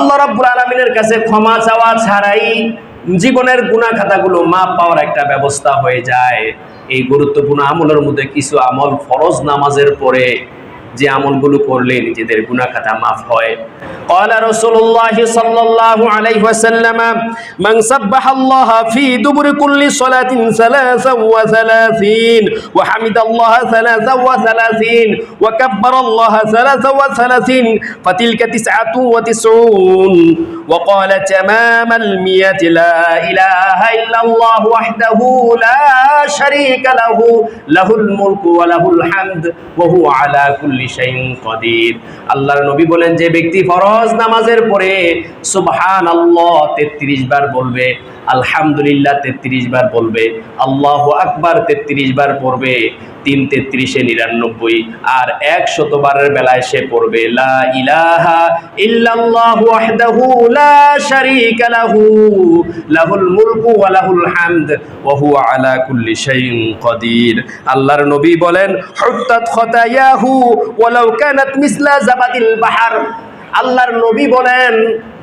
আল্লাহ রাব্বুল আলামিনের কাছে ক্ষমা চাওয়া ছাড়াই জীবনের গুনাহ খাতাগুলো মাপ পাওয়ার একটা ব্যবস্থা হয়ে যায়। এই গুরুত্বপূর্ণ আমলের মধ্যে কিছু আমল ফরজ নামাজের পরে যে আমলগুলো করলে নিজেদের গুনাহ খাতা মাফ হয়। قال رسول الله صلى الله عليه وسلم من سبح الله في دبر كل صلاة 33 وحمد الله 33 وكبر الله 33 فتلك 99 وقال تمام المئة لا إله إلا الله وحده لا شريك له له الملك وله الحمد وهو على كل شيء قدير। আল্লাহর নবী বলেন, যে ব্যক্তি ফরজ নামাজের পরে সুবহানাল্লাহ 33 বার বলবে, আলহামদুলিল্লাহ 33 বার বলবে, আল্লাহু আকবার 33 বার পড়বে, 3 33 99 আর 100 বারের বেলায় সে পড়বে লা ইলাহা ইল্লাল্লাহু ওয়াহদাহু লা শারীকা লাহু লাহুল মুলকু ওয়া লাহুল হামদ ওয়া হুয়া আলা কুল্লি শাইইন কাদির। আল্লাহর নবী বলেন, হুত্তাত খাতায়াহু ওয়ালাউ কানাত মিসলা জাবাদিল বাহর। আল্লাহর নবী বলেন,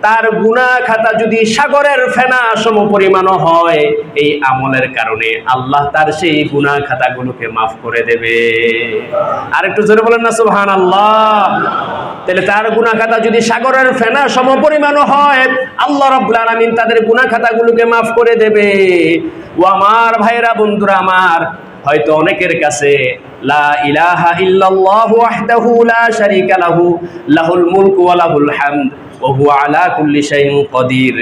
তার গুনাহ খাতা যদি সাগরের ফেনা সমপরিমাণও হয়, এই আমলের কারণে আল্লাহ তার সেই গুনাহ খাতাগুলোকে মাফ করে দেবে। আর একটু জোরে বলেন না সুবহানাল্লাহ। তাহলে তার গুনাহ খাতা যদি সাগরের ফেনা সমপরিমাণও হয়, আল্লাহ রাব্বুল আলামিন তাদের গুনাহ খাতাগুলোকে মাফ করে দেবে। ও আমার ভাইরা, বন্ধুরা আমার, হয়তো অনেকের কাছে লা ইলাহা ইল্লাল্লাহু ওয়াহদাহু লা শারীকা লাহু লাহুল মুলকু ওয়া লাহুল হামদ ওয়া হুয়া আলা কুল্লি শাইইন কাদির,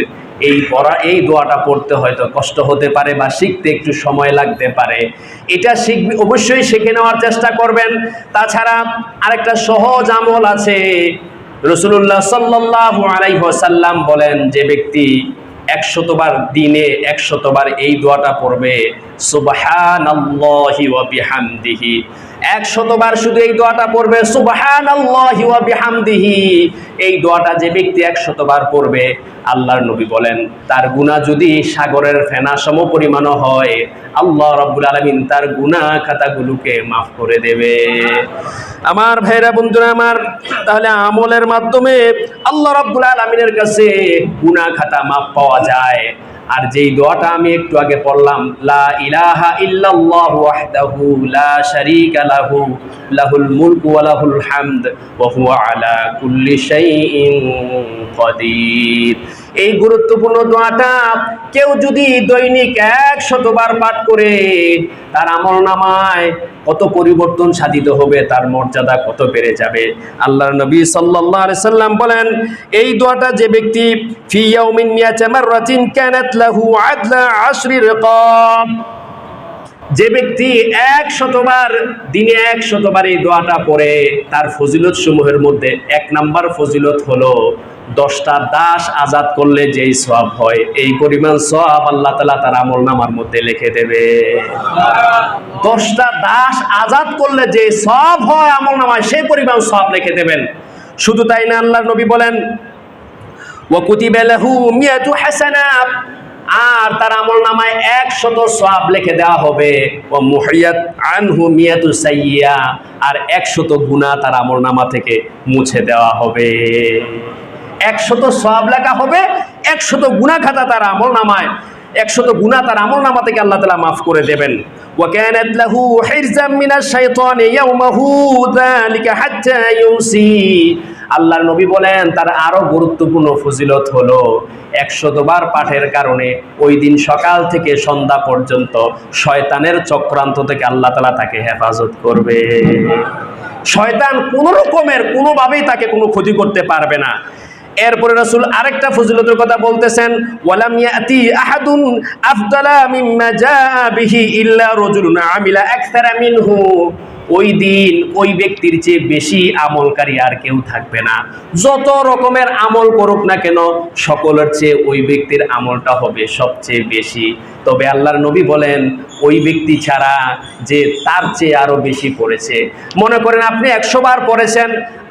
এই দোয়াটা পড়তে হয়তো কষ্ট হতে পারে বা শিখতে একটু সময় লাগতে পারে। এটা অবশ্যই শিখে নেওয়ার চেষ্টা করবেন। তাছাড়া আরেকটা সহজ আমল আছে। রাসূলুল্লাহ সাল্লাল্লাহু আলাইহি ওয়াসাল্লাম বলেন, যে ব্যক্তি 100 বার দিনে 100 বার এই দোয়াটা পড়বে, সুবহানাল্লাহি ওয়া বিহামদিহি, 100 বার শুধু এই দোয়াটা পড়বে, সুবহানাল্লাহি ওয়া বিহামদিহি, এই দোয়াটা যে ব্যক্তি 100 বার পড়বে, আল্লাহর নবী বলেন, তার গুনাহ যদি সাগরের ফেনা সমপরিমাণও হয়, আল্লাহ রাব্বুল আলামিন তার গুনাহ খাতাগুলোকে মাফ করে দেবে। আমার ভাইরা, বন্ধুরা আমার, তাহলে আমলের মাধ্যমে আল্লাহ রাব্বুল আলামিনের কাছে গুনাহ খাতা মাফ পাওয়া যায়। আর যেই দোয়াটা আমি একটু আগে পড়লাম, লা ইলাহা ইল্লাল্লাহু ওয়াহদাহু লা শারীকা লাহু লাহুল মুলকু ওয়া লাহুল হামদ ওয়া হুয়া আলা কুল্লি শাইইন কাদির, এই গুরুত্বপূর্ণ দোয়াটা কেউ যদি দৈনিক 100 বার পাঠ করে, তার আমলনামায় কত পরিবর্তন সাধিত হবে, তার মর্যাদা কত বেড়ে যাবে। আল্লাহর নবী সাল্লাল্লাহু আলাইহি সাল্লাম বলেন, এই দোয়াটা যে ব্যক্তি ফি ইয়াউমিন মিয়াতা মাররাতিন কানাত লাহু আদলা 10 রিকাব, যে ব্যক্তি 100 বার দিনে 100 বার এই দোয়াটা পড়ে, তার ফজিলত সমূহের মধ্যে 1 নাম্বার ফজিলত হলো 10টা দাস আজাদ করলে যেই সওয়াব হয়, এই পরিমাণ সওয়াব আল্লাহ তাআলা তার আমলনামার মধ্যে লিখে দেবে। 10টা দাস আজাদ করলে যে সওয়াব হয় আমলনামায়, সেই পরিমাণ সওয়াব লিখে দেবেন। শুধু তাই না, আল্লাহর নবী বলেন, ওয়া কুতিবা লাহু মিয়াতু হাসানা, আর তার আমলনামায় 100 সওয়াব লিখে দেওয়া হবে। ওয়া মুহিয়াত আনহু মিয়াতু সাইয়্যা, আর 100 গুনাহ তার আমলনামা থেকে মুছে দেওয়া হবে। 100 সওয়াব লেখা হবে, 100 গুনাহ খাতা তার আমলনামায়, 100 গুনাহ তার আমলনামা থেকে আল্লাহ তাআলা মাফ করে দেবেন। ওয়া কানাত লাহু হিরজাম মিনাশ শাইতানি ইয়াওমাহু যালিকা হাত্তা ইউসি। আল্লাহর নবী বলেন, তার আরো গুরুত্বপূর্ণ ফজিলত হলো 100 বার পাঠের কারণে ওই দিন সকাল থেকে সন্ধ্যা পর্যন্ত শয়তানের চক্রান্ত থেকে আল্লাহ তাআলা তাকে হেফাজত করবে। শয়তান কোন রকমের কোনোভাবেই তাকে কোনো ক্ষতি করতে পারবে না। এরপরে রাসূল আরেকটা ফজিলতের কথা বলতেছেন, ওয়ালাম ইয়াতি আহাদুন আফদালা মিম্মা জাআ বিহি ইল্লা রাজুলুন আমিলা আকসারা মিনহু, ওই দিন ওই ব্যক্তির চেয়ে বেশি আমলকারী আর কেউ থাকবে না। যত রকমের আমল করুক না কেন, সকলের চেয়ে ওই ব্যক্তির আমলটা হবে সবচেয়ে বেশি। তবে আল্লাহর নবী বলেন, ওই ব্যক্তি ছাড়া যে তার চেয়ে আরো বেশি পড়েছে। মনে করেন আপনি 100 বার পড়েছেন,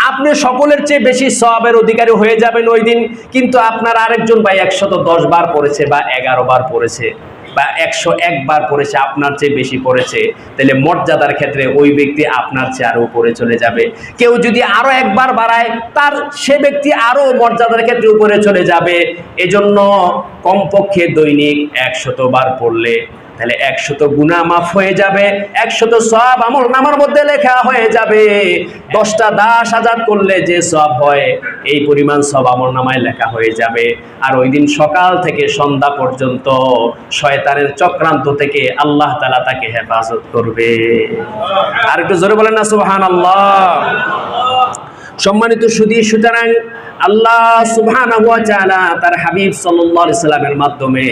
আপনি সকলের চেয়ে বেশি সওয়াবের অধিকারী হয়ে যাবেন ওই দিন, কিন্তু আপনার আরেকজন ভাই 110 বার পড়েছে বা 11 বার পড়েছে, বা 101 বার পড়েছে, আপনার চেয়ে বেশি পড়েছে, তাহলে মর্যাদার ক্ষেত্রে ওই ব্যক্তি আপনার চেয়ে আরো উপরে চলে যাবে। কেউ যদি আরো একবার বাড়ায়, তার সে ব্যক্তি আরো মর্যাদার ক্ষেত্রে উপরে চলে যাবে। এজন্য কমপক্ষে দৈনিক 100 বার পড়লে তাহলে 100 গুনাহ মাফ হয়ে যাবে, 100 সওয়াব আমলনামার মধ্যে লেখা হয়ে যাবে। 10টা দাস আজাদ করলে যে সওয়াব হয়, এই পরিমাণ সওয়াব আমলনামায় লেখা হয়ে যাবে। আর ওই দিন সকাল থেকে সন্ধ্যা পর্যন্ত শয়তানের চক্রান্ত থেকে আল্লাহ তাআলা তাকে হেফাজত করবে। আর একটু জোরে বলেন না সুবহানাল্লাহ। সম্মানিত সুধী, সুতরাং আল্লাহ সুবহানাহু ওয়া তাআলা তার হাবিব সাল্লাল্লাহু আলাইহি সাল্লামের মাধ্যমে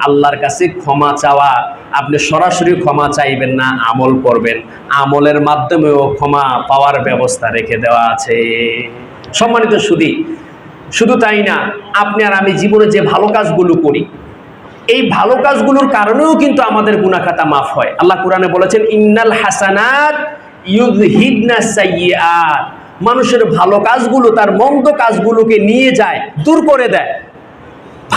আল্লাহর কাছে ক্ষমা চাওয়া, আপনি সরাসরি ক্ষমা চাইবেন না, আমল করবেন, আমলের মাধ্যমেও ক্ষমা পাওয়ার ব্যবস্থা রেখে দেওয়া আছে। সম্মানিত সুধী, শুধু তাই না, আপনি আর আমি জীবনে যে ভালো কাজগুলো করি, এই ভালো কাজগুলোর কারণেও কিন্তু আমাদের গুনাহ খাতা মাফ হয়। আল্লাহ কোরআনে বলেছেন, ইন্নাল হাসানাত ইউযহিবনা সাইয়্যাত। মানুষের ভালো কাজগুলো তার মন্দ কাজগুলোকে নিয়ে যায়, দূর করে দেয়।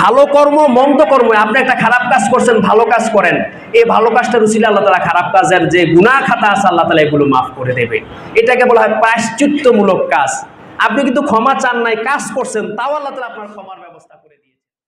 ভালো কর্ম মন্দ কর্ম, আপনি একটা খারাপ কাজ করছেন, ভালো কাজ করেন, এই ভালো কাজটার উসিলে আল্লাহ তাআলা খারাপ কাজের যে গুনাহ খাতা আছে আল্লাহ তাআলা এগুলো মাফ করে দেবে। এটাকে বলা হয় প্রায়শ্চিত্তমূলক কাজ। আপনি কিন্তু ক্ষমা চান নাই, কাজ করছেন, তাও আল্লাহ তাআলা আপনার ক্ষমার ব্যবস্থা করে।